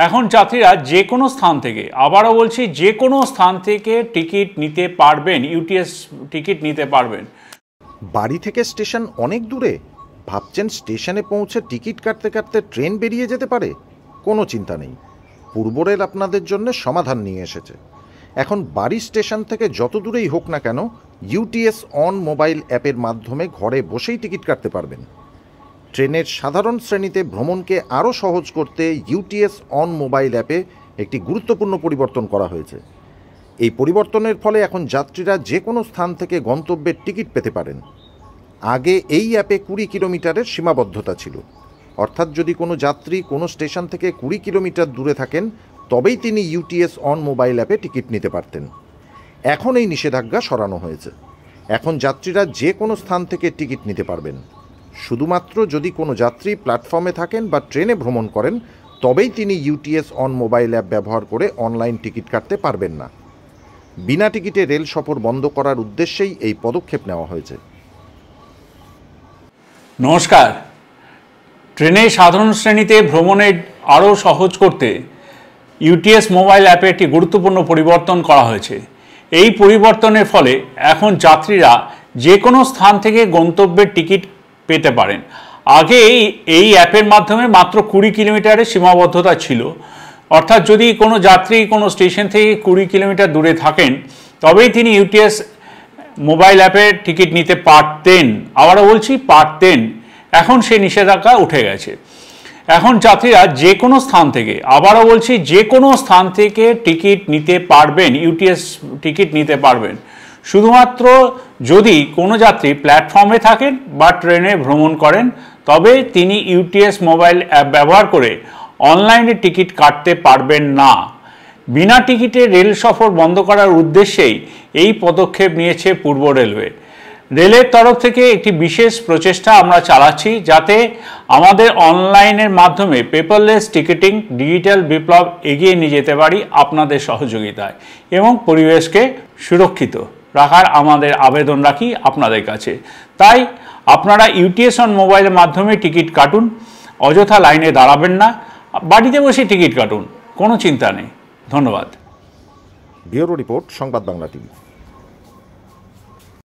এখন যাত্রীরা যে কোনো স্থান থেকে, আবারও বলছি, যে কোনো স্থান থেকে টিকিট নিতে পারবেন, ইউটিএস টিকিট নিতে পারবেন। বাড়ি থেকে স্টেশন অনেক দূরে, ভাবছেন স্টেশনে পৌঁছে টিকিট কাটতে কাটতে ট্রেন বেরিয়ে যেতে পারে? কোনো চিন্তা নেই, পূর্ব রেল আপনাদের জন্য সমাধান নিয়ে এসেছে। এখন বাড়ি স্টেশন থেকে যত দূরেই হোক না কেন, ইউটিএস অন মোবাইল অ্যাপের মাধ্যমে ঘরে বসেই টিকিট কাটতে পারবেন। ট্রেনের সাধারণ শ্রেণীতে ভ্রমণকে আরও সহজ করতে ইউটিএস অন মোবাইল অ্যাপে একটি গুরুত্বপূর্ণ পরিবর্তন করা হয়েছে। এই পরিবর্তনের ফলে এখন যাত্রীরা যে কোনো স্থান থেকে গন্তব্যের টিকিট পেতে পারেন। আগে এই অ্যাপে 20 কিলোমিটারের সীমাবদ্ধতা ছিল, অর্থাৎ যদি কোনো যাত্রী কোনো স্টেশন থেকে 20 কিলোমিটার দূরে থাকেন তবেই তিনি ইউটিএস অন মোবাইল অ্যাপে টিকিট নিতে পারতেন। এখন এই নিষেধাজ্ঞা সরানো হয়েছে। এখন যাত্রীরা যে কোনো স্থান থেকে টিকিট নিতে পারবেন। শুধুমাত্র যদি কোনো যাত্রী প্ল্যাটফর্মে থাকেন বা ট্রেনে ভ্রমণ করেন তবেই তিনি ইউটিএস অন মোবাইল অ্যাপ ব্যবহার করে অনলাইন টিকিট কাটতে পারবেন না। বিনা টিকিটে রেল সফর বন্ধ করার উদ্দেশ্যেই এই পদক্ষেপ নেওয়া হয়েছে। নমস্কার। ট্রেনে সাধারণ শ্রেণীতে ভ্রমণের আরও সহজ করতে ইউটিএস মোবাইল অ্যাপে একটি গুরুত্বপূর্ণ পরিবর্তন করা হয়েছে। এই পরিবর্তনের ফলে এখন যাত্রীরা যে কোনো স্থান থেকে গন্তব্যের টিকিট পেতে পারেন। আগে এই অ্যাপের মাধ্যমে মাত্র 20 কিলোমিটারের সীমাবদ্ধতা ছিল, অর্থাৎ যদি কোনো যাত্রী কোনো স্টেশন থেকে 20 কিলোমিটার দূরে থাকেন তবেই তিনি ইউটিএস মোবাইল অ্যাপে টিকিট নিতে পারতেন। আবারও বলছি, পারতেন। এখন সেই নিষেধাজ্ঞা উঠে গেছে। এখন যাত্রীরা যে কোনো স্থান থেকে, আবারও বলছি, যে কোনো স্থান থেকে টিকিট নিতে পারবেন, ইউটিএস টিকিট নিতে পারবেন। শুধুমাত্র যদি কোনো যাত্রী প্ল্যাটফর্মে থাকেন বা ট্রেনে ভ্রমণ করেন তবে তিনি ইউটিএস মোবাইল অ্যাপ ব্যবহার করে অনলাইনে টিকিট কাটতে পারবেন না। বিনা টিকিটে রেল সফর বন্ধ করার উদ্দেশ্যেই এই পদক্ষেপ নিয়েছে পূর্ব রেলওয়ে। রেলের তরফ থেকে একটি বিশেষ প্রচেষ্টা আমরা চালাচ্ছি যাতে আমাদের অনলাইনের মাধ্যমে পেপারলেস টিকিটিং ডিজিটাল বিপ্লব এগিয়ে নিয়ে যেতে পারি আপনাদের সহযোগিতায়, এবং পরিবেশকে সুরক্ষিত রাখার আমাদের আবেদন রাখি আপনাদের কাছে। তাই আপনারা ইউটিএস অন মোবাইলের মাধ্যমে টিকিট কাটুন, অযথা লাইনে দাঁড়াবেন না, বাড়িতে বসে টিকিট কাটুন, কোনো চিন্তা নেই। ধন্যবাদ। ব্যুরো রিপোর্ট, সংবাদ বাংলা টিভি।